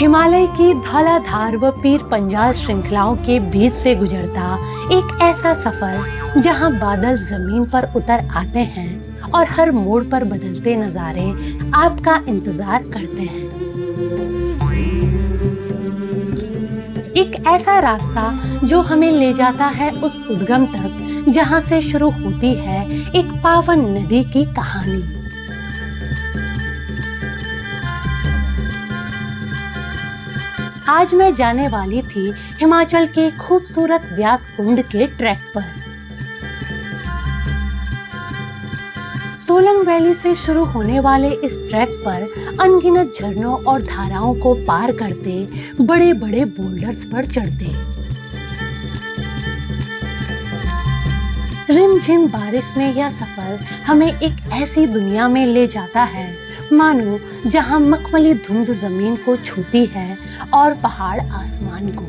हिमालय की धौलाधार व पीर पंजाल श्रृंखलाओं के बीच से गुजरता एक ऐसा सफर जहां बादल जमीन पर उतर आते हैं और हर मोड़ पर बदलते नजारे आपका इंतजार करते हैं। एक ऐसा रास्ता जो हमें ले जाता है उस उद्गम तक जहां से शुरू होती है एक पावन नदी की कहानी। आज मैं जाने वाली थी हिमाचल के खूबसूरत व्यास कुंड के ट्रैक पर। सोलंग वैली से शुरू होने वाले इस ट्रैक पर अनगिनत झरनों और धाराओं को पार करते बड़े बड़े बोल्डर्स पर चढ़ते रिमझिम बारिश में यह सफर हमें एक ऐसी दुनिया में ले जाता है मानो जहां मखमली धुंध जमीन को छूती है और पहाड़ आसमान को।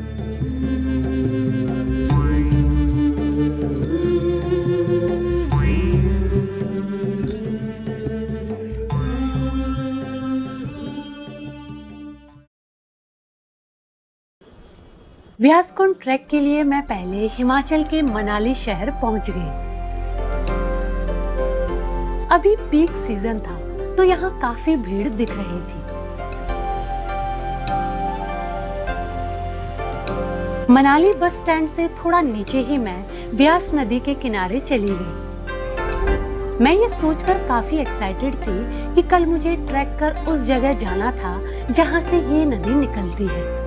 व्यासकुंड ट्रैक के लिए मैं पहले हिमाचल के मनाली शहर पहुंच गई। अभी पीक सीजन था तो यहाँ काफी भीड़ दिख रही थी। मनाली बस स्टैंड से थोड़ा नीचे ही मैं व्यास नदी के किनारे चली गई। मैं ये सोचकर काफी एक्साइटेड थी कि कल मुझे ट्रैक कर उस जगह जाना था जहाँ से ये नदी निकलती है।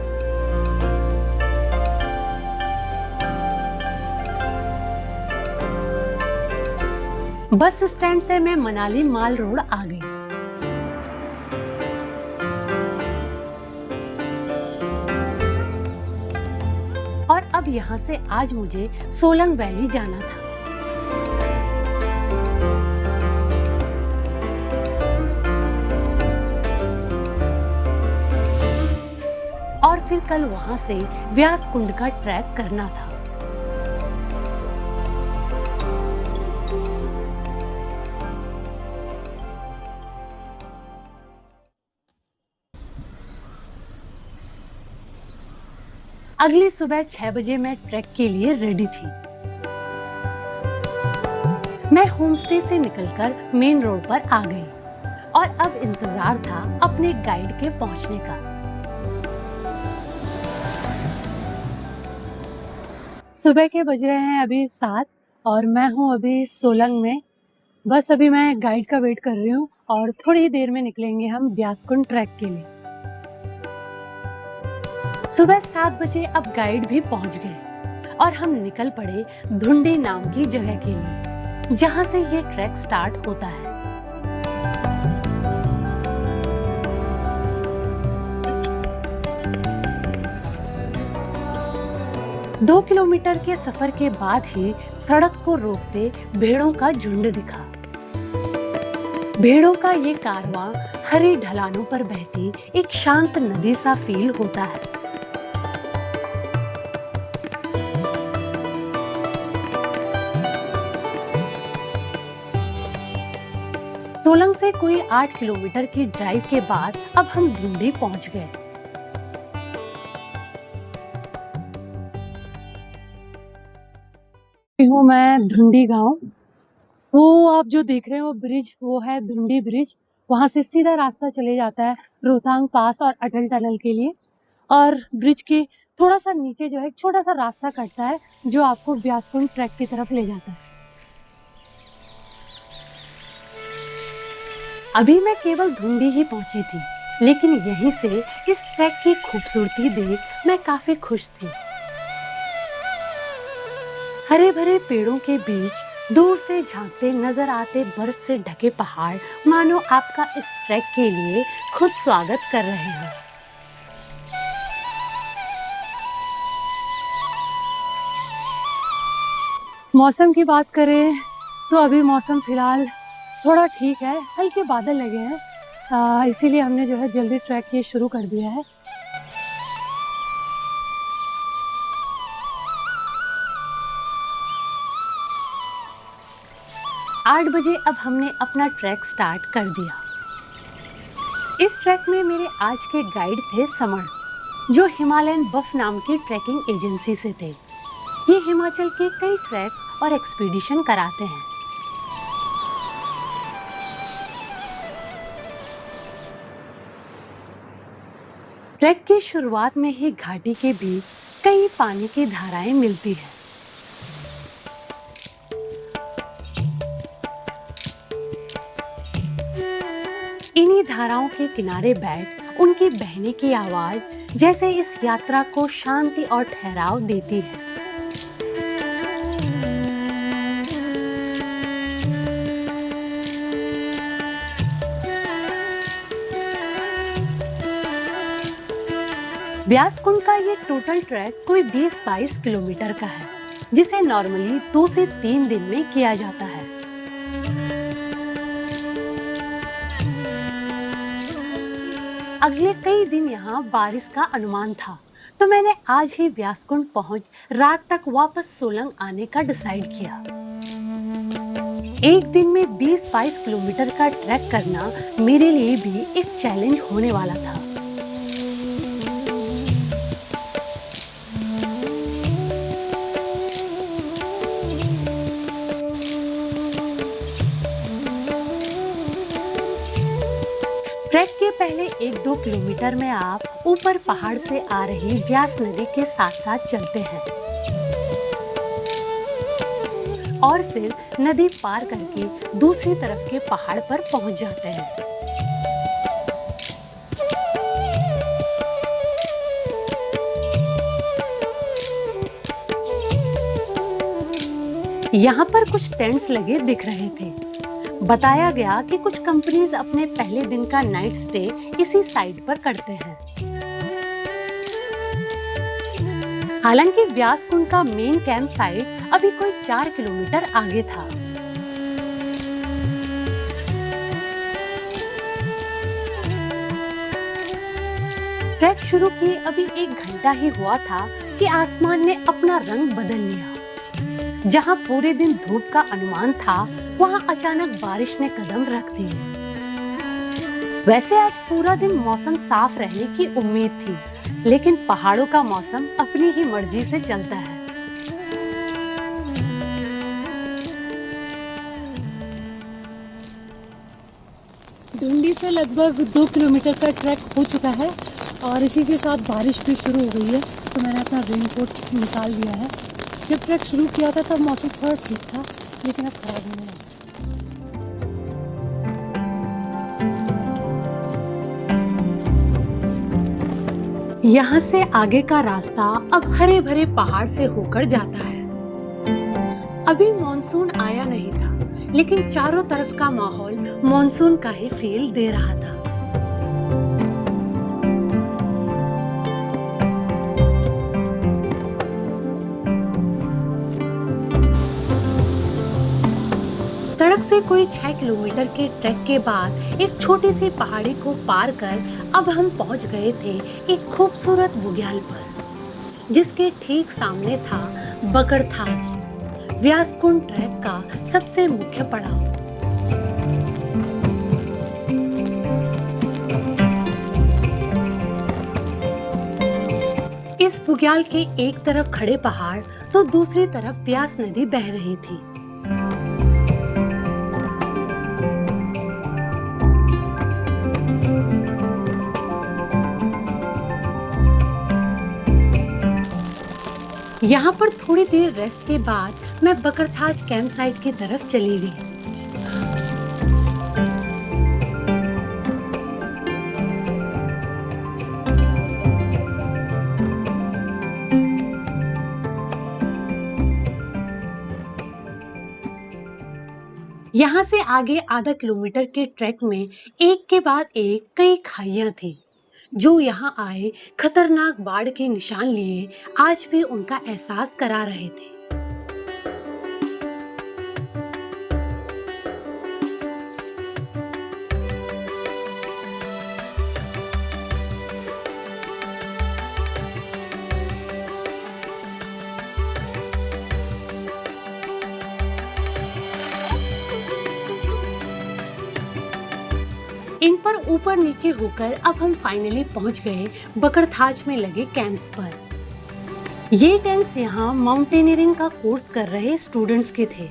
बस स्टैंड से मैं मनाली माल रोड आ गई। और अब यहाँ से आज मुझे सोलंग वैली जाना था। और फिर कल वहाँ से व्यास कुंड का ट्रैक करना था। अगली सुबह 6 बजे मैं ट्रैक के लिए रेडी थी। मैं होमस्टे से निकलकर मेन रोड पर आ गई और अब इंतजार था अपने गाइड के पहुंचने का। सुबह के बज रहे हैं अभी 7 और मैं हूं अभी सोलंग में। बस अभी मैं गाइड का वेट कर रही हूँ और थोड़ी ही देर में निकलेंगे हम व्यासकुंड ट्रैक के लिए। सुबह 7 बजे अब गाइड भी पहुंच गए और हम निकल पड़े धुंडी नाम की जगह के लिए जहां से ये ट्रैक स्टार्ट होता है। दो किलोमीटर के सफर के बाद ही सड़क को रोकते भेड़ों का झुंड दिखा। भेड़ों का ये कारवां हरी ढलानों पर बहती एक शांत नदी सा फील होता है। सोलंग से कोई 8 किलोमीटर की ड्राइव के बाद अब हम धुंडी पहुंच गए। हूँ मैं धुंडी गांव। वो आप जो देख रहे हैं वो ब्रिज, वो है धुंडी ब्रिज। वहां से सीधा रास्ता चले जाता है रोहतांग पास और अटल टनल के लिए। और ब्रिज के थोड़ा सा नीचे जो है एक छोटा सा रास्ता कटता है जो आपको व्यासकुंड ट्रैक की तरफ ले जाता है। अभी मैं केवल धुंडी ही पहुंची थी, लेकिन यहीं से इस ट्रैक की खूबसूरती देख मैं काफी खुश थी। हरे भरे पेड़ों के बीच दूर से झांकते नजर आते बर्फ से ढके पहाड़ मानो आपका इस ट्रैक के लिए खुद स्वागत कर रहे हैं। मौसम की बात करें तो अभी मौसम फिलहाल थोड़ा ठीक है, हल्के बादल लगे हैं, इसीलिए हमने जो है जल्दी ट्रैक ये शुरू कर दिया है। आठ बजे अब हमने अपना ट्रैक स्टार्ट कर दिया। इस ट्रैक में मेरे आज के गाइड थे समर। जो हिमालयन बफ नाम की ट्रैकिंग एजेंसी से थे। ये हिमाचल के कई ट्रैक्स और एक्सपीडिशन कराते हैं। ट्रैक की शुरुआत में ही घाटी के बीच कई पानी की धाराएं मिलती हैं। इन्हीं धाराओं के किनारे बैठ उनकी बहने की आवाज जैसे इस यात्रा को शांति और ठहराव देती है। व्यास कुंड का ये टोटल ट्रैक कोई 20-22 किलोमीटर का है, जिसे नॉर्मली 2 से 3 दिन में किया जाता है। अगले कई दिन यहाँ बारिश का अनुमान था, तो मैंने आज ही व्यासकुंड पहुंच रात तक वापस सोलंग आने का डिसाइड किया। एक दिन में 20-22 किलोमीटर का ट्रैक करना मेरे लिए भी एक चैलेंज होने वाला था। ट्रैक के पहले 1-2 किलोमीटर में आप ऊपर पहाड़ से आ रही व्यास नदी के साथ साथ चलते हैं और फिर नदी पार करके दूसरी तरफ के पहाड़ पर पहुंच जाते हैं। यहाँ पर कुछ टेंट्स लगे दिख रहे थे। बताया गया कि कुछ कंपनीज अपने पहले दिन का नाइट स्टे इसी साइट पर करते हैं। हालांकि व्यास कुंड का मेन कैंप साइट अभी कोई 4 किलोमीटर आगे था। ट्रैक शुरू किए अभी 1 घंटा ही हुआ था कि आसमान ने अपना रंग बदल लिया। जहां पूरे दिन धूप का अनुमान था, वहां अचानक बारिश ने कदम रख दी। वैसे आज पूरा दिन मौसम साफ रहने की उम्मीद थी, लेकिन पहाड़ों का मौसम अपनी ही मर्जी से चलता है। धुंडी से लगभग 2 किलोमीटर का ट्रैक हो चुका है और इसी के साथ बारिश भी शुरू हो गई है, तो मैंने अपना रेनकोट निकाल लिया है। जब ट्रैक शुरू किया था तब मौसम थोड़ा ठीक था, लेकिन अब खराब होने लगा। यहाँ से आगे का रास्ता अब हरे भरे पहाड़ से होकर जाता है। अभी मॉनसून आया नहीं था, लेकिन चारों तरफ का माहौल मॉनसून का ही फील दे रहा था। सड़क से कोई 6 किलोमीटर के ट्रैक के बाद एक छोटी सी पहाड़ी को पार कर अब हम पहुंच गए थे एक खूबसूरत बुग्याल पर, जिसके ठीक सामने था बकड़थाज, व्यासकुंड ट्रैक का सबसे मुख्य पड़ाव। इस बुग्याल के एक तरफ खड़े पहाड़ तो दूसरी तरफ व्यास नदी बह रही थी। यहाँ पर थोड़ी देर रेस्ट के बाद मैं बकड़थाज कैंप साइट की तरफ चली गई। यहाँ से आगे आधा किलोमीटर के ट्रैक में एक के बाद एक कई खाइयां थी। जो यहाँ आए खतरनाक बाढ़ के निशान लिए आज भी उनका एहसास करा रहे थे। इन पर ऊपर नीचे होकर अब हम फाइनली पहुंच गए बकरथाज में लगे कैंप्स पर। ये टेंट्स यहाँ माउंटेनियरिंग का कोर्स कर रहे स्टूडेंट्स के थे।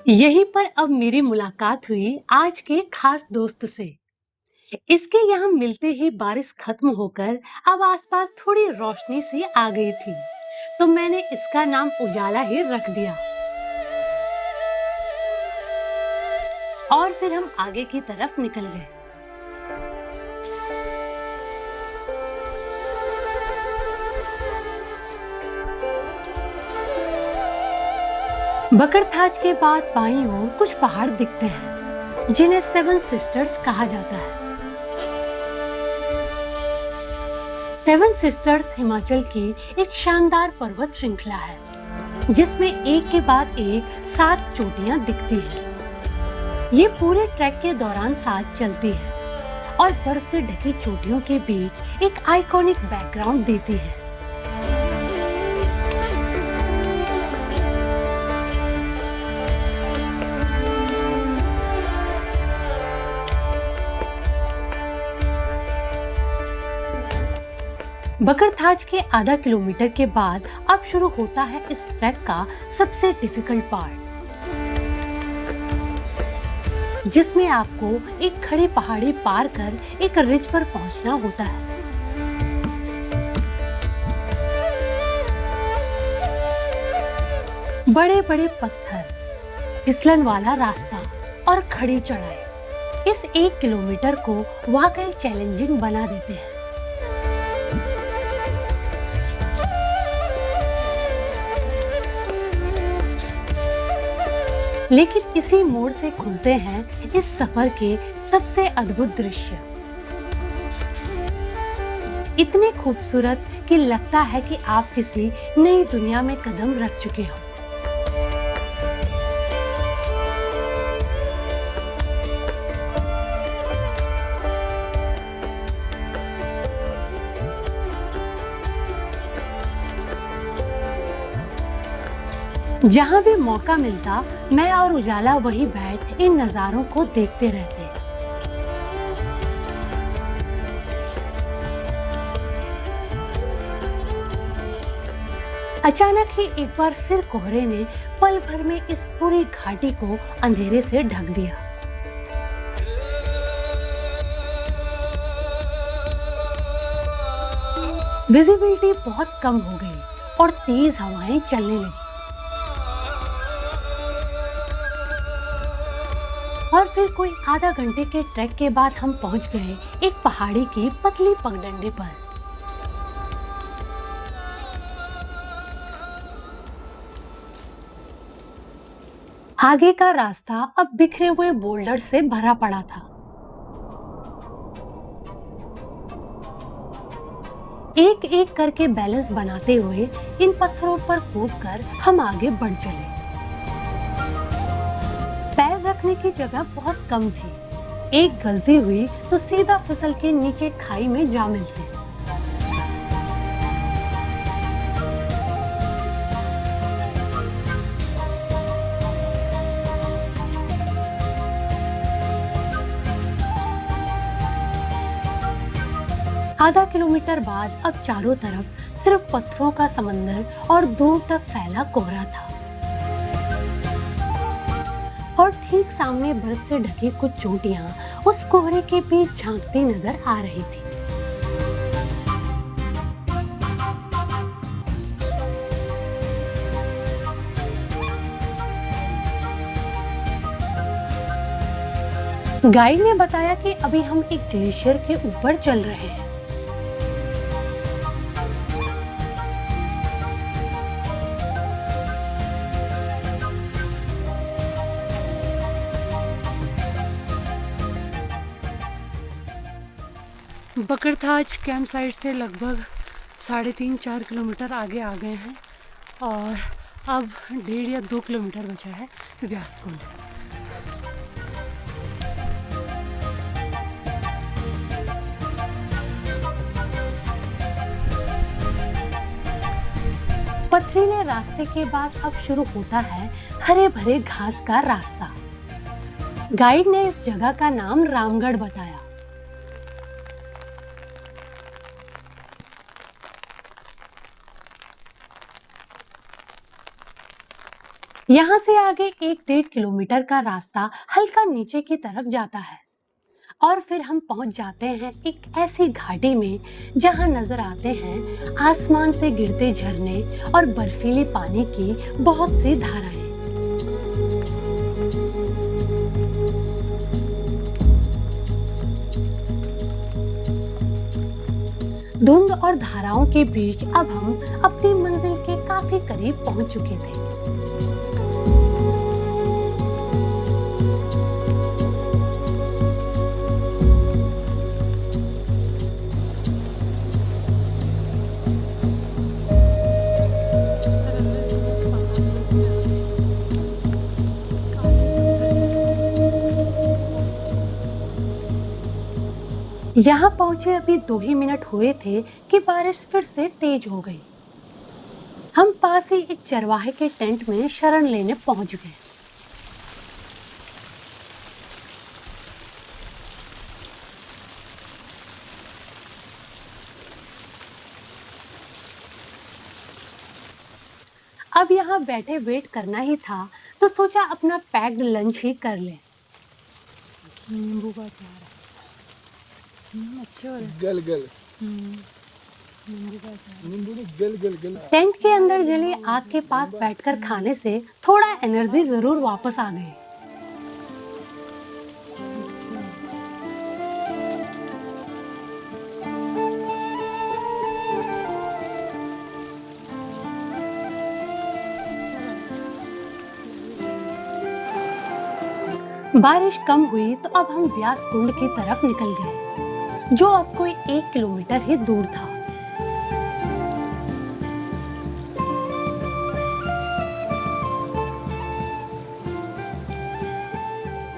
यहीं पर अब मेरी मुलाकात हुई आज के खास दोस्त से। इसके यहाँ मिलते ही बारिश खत्म होकर अब आसपास थोड़ी रोशनी सी आ गई थी, तो मैंने इसका नाम उजाला ही रख दिया। और फिर हम आगे की तरफ निकल गए। बकरथाज के बाद बाईं ओर कुछ पहाड़ दिखते हैं जिन्हें 7 सिस्टर्स कहा जाता है। 7 सिस्टर्स हिमाचल की एक शानदार पर्वत श्रृंखला है जिसमें एक के बाद एक 7 चोटियां दिखती हैं। ये पूरे ट्रैक के दौरान साथ चलती है और बर्फ से ढकी चोटियों के बीच एक आइकॉनिक बैकग्राउंड देती है। बकरथाज के आधा किलोमीटर के बाद अब शुरू होता है इस ट्रैक का सबसे डिफिकल्ट पार्ट, जिसमें आपको एक खड़ी पहाड़ी पार कर एक रिज पर पहुंचना होता है। बड़े बड़े पत्थर, फिसलन वाला रास्ता और खड़ी चढ़ाई इस 1 किलोमीटर को वाकई चैलेंजिंग बना देते हैं। लेकिन इसी मोड़ से खुलते हैं इस सफर के सबसे अद्भुत दृश्य, इतने खूबसूरत कि लगता है कि आप किसी नई दुनिया में कदम रख चुके हो। जहाँ भी मौका मिलता मैं और उजाला वहीं बैठ इन नजारों को देखते रहते। अचानक ही एक बार फिर कोहरे ने पल भर में इस पूरी घाटी को अंधेरे से ढक दिया। विजिबिलिटी बहुत कम हो गई और तेज हवाएं चलने लगी। और फिर कोई आधा घंटे के ट्रैक के बाद हम पहुंच गए एक पहाड़ी की पतली पगडंडी पर। आगे का रास्ता अब बिखरे हुए बोल्डर से भरा पड़ा था। एक एक करके बैलेंस बनाते हुए इन पत्थरों पर कूदकर हम आगे बढ़ चले। पैर रखने की जगह बहुत कम थी, एक गलती हुई तो सीधा फिसल के नीचे खाई में जा मिलते। आधा किलोमीटर बाद अब चारों तरफ सिर्फ पत्थरों का समंदर और दूर तक फैला कोहरा था। और ठीक सामने बर्फ से ढकी कुछ चोटियां उस कोहरे के बीच झांकती नजर आ रही थी। गाइड ने बताया कि अभी हम एक ग्लेशियर के ऊपर चल रहे हैं। बकरथाज कैंप साइट से लगभग 3.5-4 किलोमीटर आगे आ गए हैं और अब 1.5 या 2 किलोमीटर बचा है व्यासकुंड। पथरीले रास्ते के बाद अब शुरू होता है हरे भरे घास का रास्ता। गाइड ने इस जगह का नाम रामगढ़ बताया। यहाँ से आगे 1-1.5 किलोमीटर का रास्ता हल्का नीचे की तरफ जाता है और फिर हम पहुंच जाते हैं एक ऐसी घाटी में जहां नजर आते हैं आसमान से गिरते झरने और बर्फीली पानी की बहुत सी धाराएं। धुंध और धाराओं के बीच अब हम अपनी मंजिल के काफी करीब पहुंच चुके थे। यहाँ पहुंचे अभी 2 ही मिनट हुए थे कि बारिश फिर से तेज हो गई। हम पास ही एक चरवाहे के टेंट में शरण लेने पहुंच गए। अब यहाँ बैठे वेट करना ही था तो सोचा अपना पैक्ड लंच ही कर ले। नींबू का अचार अच्छा गल गल गल गल गल। टेंट के अंदर जली आग के पास बैठकर खाने से थोड़ा एनर्जी जरूर वापस आ गई। बारिश कम हुई तो अब हम व्यास कुंड की तरफ निकल गए, जो अब कोई 1 किलोमीटर ही दूर था।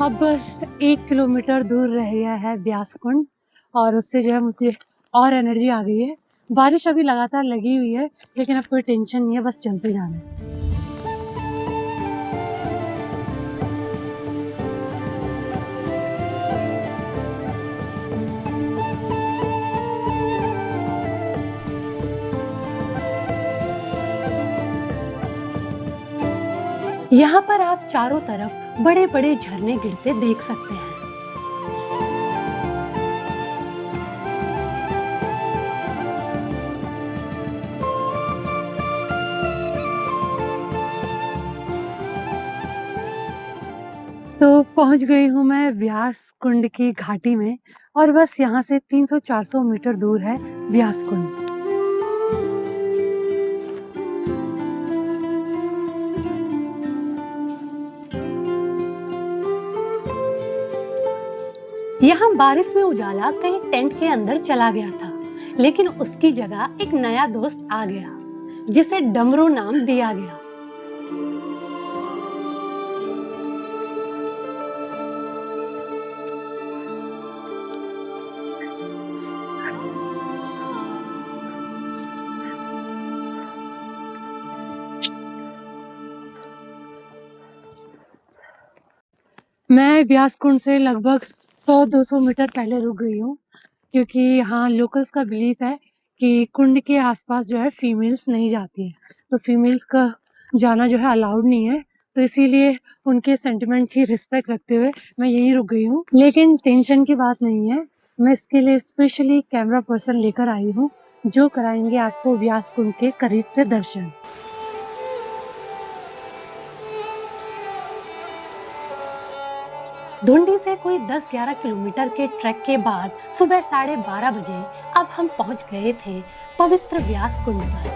अब बस 1 किलोमीटर दूर रह गया है व्यास कुंड और उससे जो है मुझे और एनर्जी आ गई है। बारिश अभी लगातार लगी हुई है लेकिन अब कोई टेंशन नहीं है, बस चलते जाना है। यहाँ पर आप चारों तरफ बड़े बड़े झरने गिरते देख सकते हैं। तो पहुंच गई हूँ मैं व्यास कुंड की घाटी में और बस यहाँ से 300-400 मीटर दूर है व्यास कुंड। यहाँ बारिश में उजाला कहीं टेंट के अंदर चला गया था, लेकिन उसकी जगह एक नया दोस्त आ गया जिसे डमरू नाम दिया गया। मैं व्यास कुंड से लगभग 100-200 मीटर पहले रुक गई हूँ क्योंकि यहाँ लोकल्स का बिलीफ है कि कुंड के आसपास जो है फीमेल्स नहीं जाती है, तो फीमेल्स का जाना जो है अलाउड नहीं है, तो इसीलिए उनके सेंटिमेंट की रिस्पेक्ट रखते हुए मैं यहीं रुक गई हूँ। लेकिन टेंशन की बात नहीं है, मैं इसके लिए स्पेशली कैमरा पर्सन लेकर आई हूँ जो कराएंगे आपको व्यास कुंड के करीब से दर्शन। धुंडी से कोई 10-11 किलोमीटर के ट्रैक के बाद सुबह 12:30 बजे अब हम पहुंच गए थे पवित्र व्यास कुंड पर।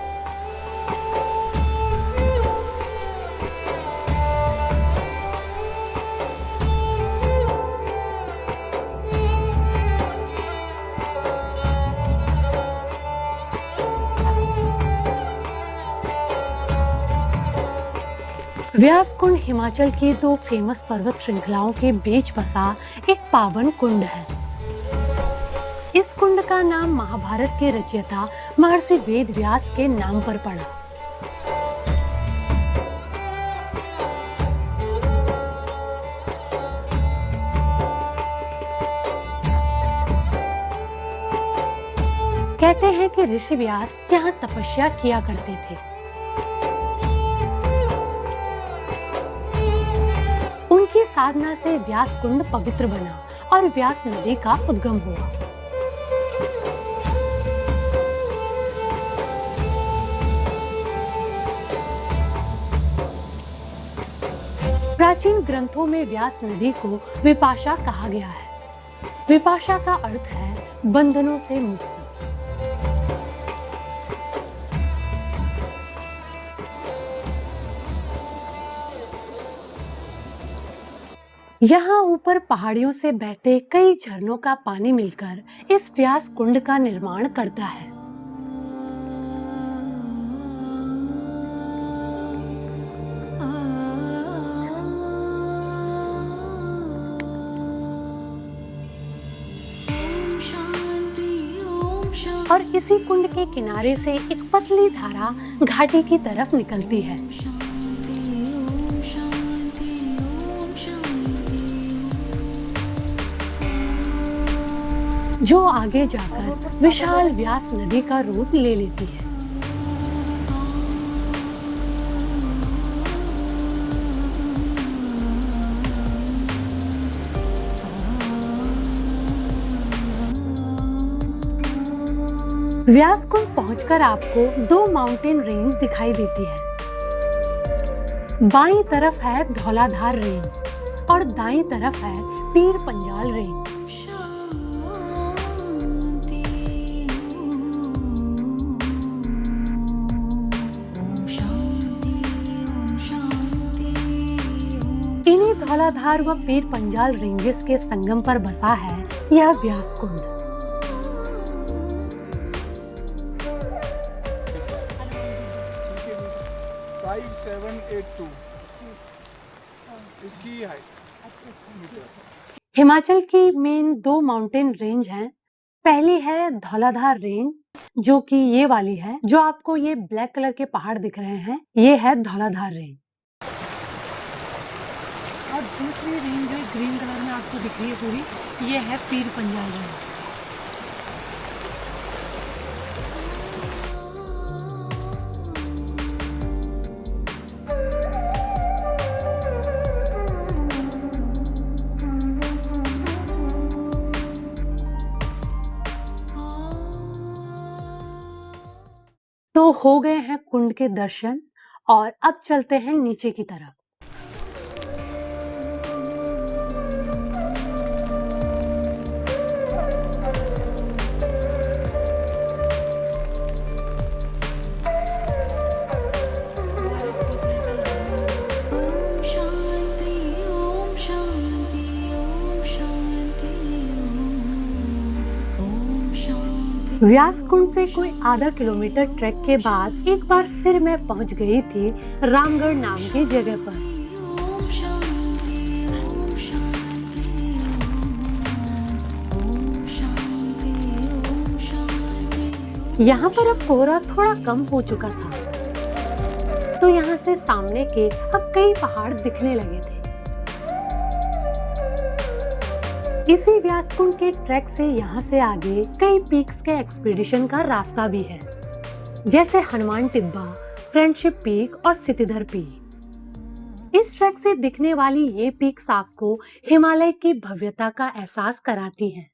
व्यास कुंड हिमाचल की 2 फेमस पर्वत श्रृंखलाओं के बीच बसा एक पावन कुंड है। इस कुंड का नाम महाभारत के रचयिता महर्षि वेद व्यास के नाम पर पड़ा। कहते हैं कि ऋषि व्यास यहाँ तपस्या किया करते थे। उनकी साधना से व्यास कुंड पवित्र बना और व्यास नदी का उद्गम हुआ। प्राचीन ग्रंथों में व्यास नदी को विपाशा कहा गया है। विपाशा का अर्थ है बंधनों से मुक्ति। यहाँ ऊपर पहाड़ियों से बहते कई झरनों का पानी मिलकर इस व्यास कुंड का निर्माण करता है। और इसी कुंड के किनारे से एक पतली धारा घाटी की तरफ निकलती है। जो आगे जाकर विशाल व्यास नदी का रूप ले लेती है। व्यास कुंड पहुंचकर आपको 2 माउंटेन रेंज दिखाई देती है। बाईं तरफ है धौलाधार रेंज और दाईं तरफ है पीर पंजाल रेंज। इन्हीं धौलाधार व पीर पंजाल रेंजेस के संगम पर बसा है यह व्यास कुंड। इसकी हाइट हिमाचल की मेन 2 माउंटेन रेंज हैं। पहली है धौलाधार रेंज, जो कि ये वाली है। जो आपको ये ब्लैक कलर के पहाड़ दिख रहे हैं, ये है धौलाधार रेंज। और दूसरी रेंज जो ग्रीन कलर में आपको दिख रही है पूरी, ये है पीर पंजाल रेंज। तो हो गए हैं कुंड के दर्शन और अब चलते हैं नीचे की तरफ। व्यास कुंड से कोई आधा किलोमीटर ट्रैक के बाद एक बार फिर मैं पहुंच गई थी रामगढ़ नाम की जगह पर। यहाँ पर अब कोहरा थोड़ा कम हो चुका था, तो यहाँ से सामने के अब कई पहाड़ दिखने लगे थे। इसी व्यासकुंड के ट्रैक से यहाँ से आगे कई पीक्स के एक्सपीडिशन का रास्ता भी है, जैसे हनुमान टिब्बा, फ्रेंडशिप पीक और सितिधर पीक। इस ट्रैक से दिखने वाली ये पीक्स आपको हिमालय की भव्यता का एहसास कराती हैं।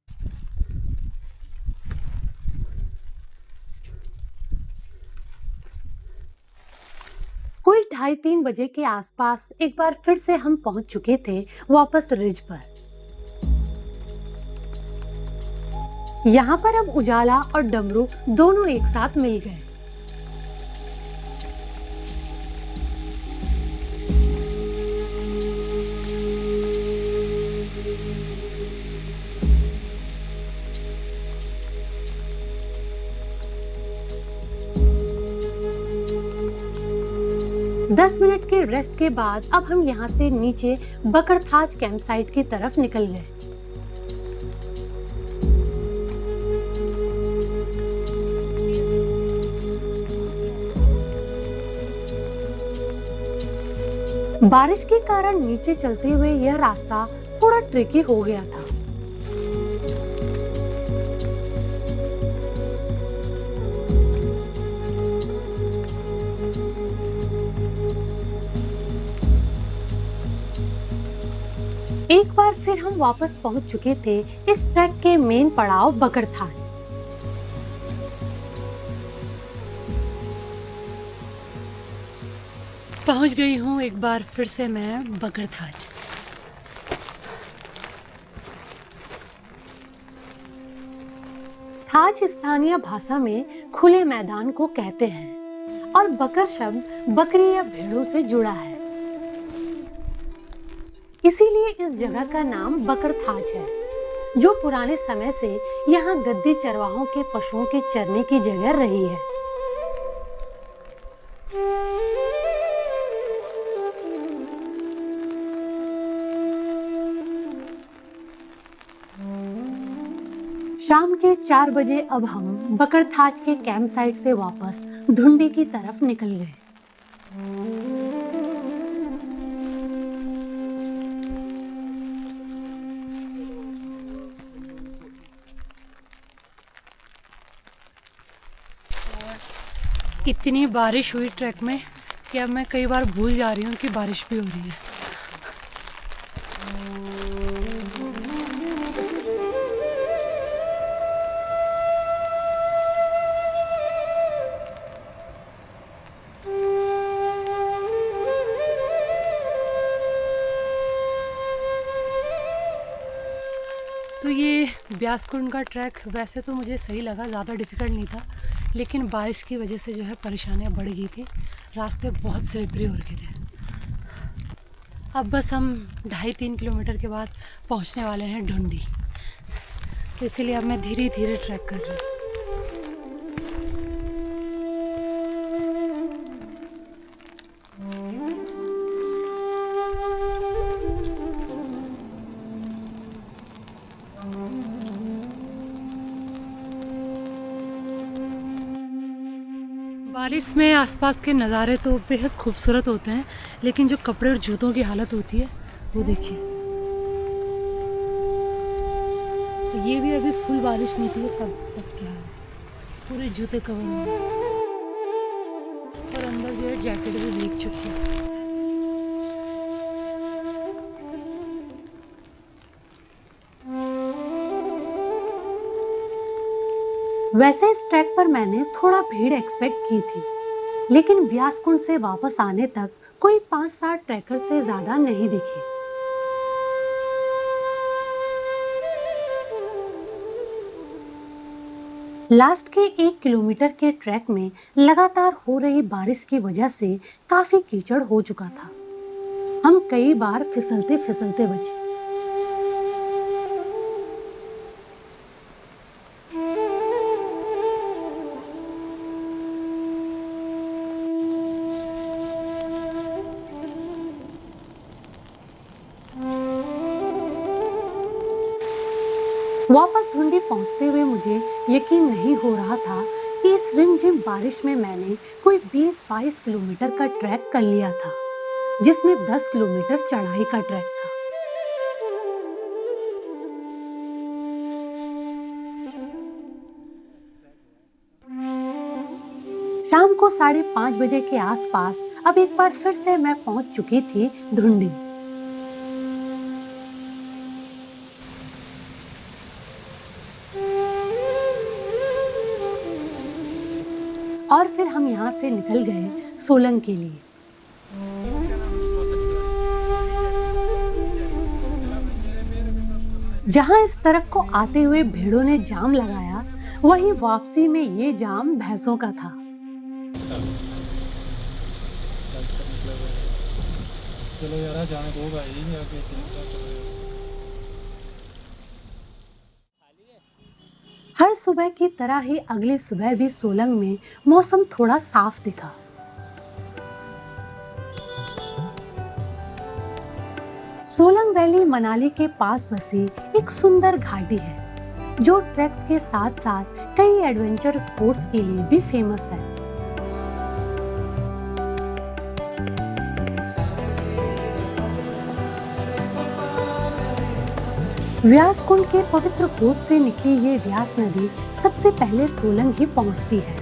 कोई 2:30-3 बजे के आसपास एक बार फिर से हम पहुंच चुके थे वापस रिज पर। यहाँ पर अब उजाला और डमरू दोनों एक साथ मिल गए। दस मिनट के रेस्ट के बाद अब हम यहाँ से नीचे बकरथाज कैंप साइट की तरफ निकल गए। बारिश के कारण नीचे चलते हुए यह रास्ता थोड़ा ट्रिकी हो गया था। हम वापस पहुंच चुके थे इस ट्रैक के मेन पड़ाव बकरथाच। पहुंच गई हूं एक बार फिर से मैं बकरथाच। थाच स्थानीय भाषा में खुले मैदान को कहते हैं और बकर शब्द बकरी या भेड़ों से जुड़ा है, इसीलिए इस जगह का नाम बकरथाच है, जो पुराने समय से यहाँ गद्दी चरवाहों के पशुओं के चरने की जगह रही है। शाम के 4 बजे अब हम बकरथाच के कैंप साइट से वापस धुंडी की तरफ निकल गए। इतनी बारिश हुई ट्रैक में कि अब मैं कई बार भूल जा रही हूँ कि बारिश भी हो रही है। तो ये ब्यासकुंड का ट्रैक वैसे तो मुझे सही लगा, ज़्यादा डिफ़िकल्ट नहीं था, लेकिन बारिश की वजह से जो है परेशानियाँ बढ़ गई थी, रास्ते बहुत स्लिपरी हो रखे थे। अब बस हम 2.5-3 किलोमीटर के बाद पहुंचने वाले हैं ढूंढी, तो इसीलिए अब मैं धीरे धीरे ट्रैक कर रही हूँ। बारिश में आसपास के नज़ारे तो बेहद खूबसूरत होते हैं, लेकिन जो कपड़े और जूतों की हालत होती है वो देखिए। तो ये भी अभी फुल बारिश नहीं थी तब क्या है, पूरे जूते कवर हुए और अंदर जो है जैकेट भी भीग चुकी है। वैसे इस ट्रैक पर मैंने थोड़ा भीड़ एक्सपेक्ट की थी, लेकिन व्यासकुंड से वापस आने तक कोई 5-7 ट्रैकर से ज्यादा नहीं दिखे। लास्ट के 1 किलोमीटर के ट्रैक में लगातार हो रही बारिश की वजह से काफी कीचड़ हो चुका था। हम कई बार फिसलते फिसलते बचे। वापस धुंडी पहुंचते हुए मुझे यकीन नहीं हो रहा था कि इस रिमझिम बारिश में मैंने कोई 20-22 किलोमीटर का ट्रैक कर लिया था, जिसमें 10 किलोमीटर चढ़ाई का ट्रैक था। शाम को 5:30 बजे के आसपास अब एक बार फिर से मैं पहुंच चुकी थी धुंडी। और फिर हम यहाँ से निकल गए सोलंग के लिए। जहाँ इस तरफ को आते हुए भेड़ों ने जाम लगाया, वहीं वापसी में ये जाम भैंसों का था। चलो यार जाने दो भाई, आगे हर सुबह की तरह ही अगली सुबह भी सोलंग में मौसम थोड़ा साफ दिखा। सोलंग वैली मनाली के पास बसी एक सुंदर घाटी है, जो ट्रैक्स के साथ साथ कई एडवेंचर स्पोर्ट्स के लिए भी फेमस है। व्यासकुंड के पवित्र गोद से निकली ये व्यास नदी सबसे पहले सोलंग ही पहुंचती है।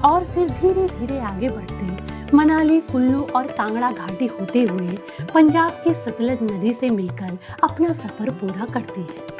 और फिर धीरे धीरे आगे बढ़ते मनाली, कुल्लू और कांगड़ा घाटी होते हुए पंजाब की सतलज नदी से मिलकर अपना सफर पूरा करती है।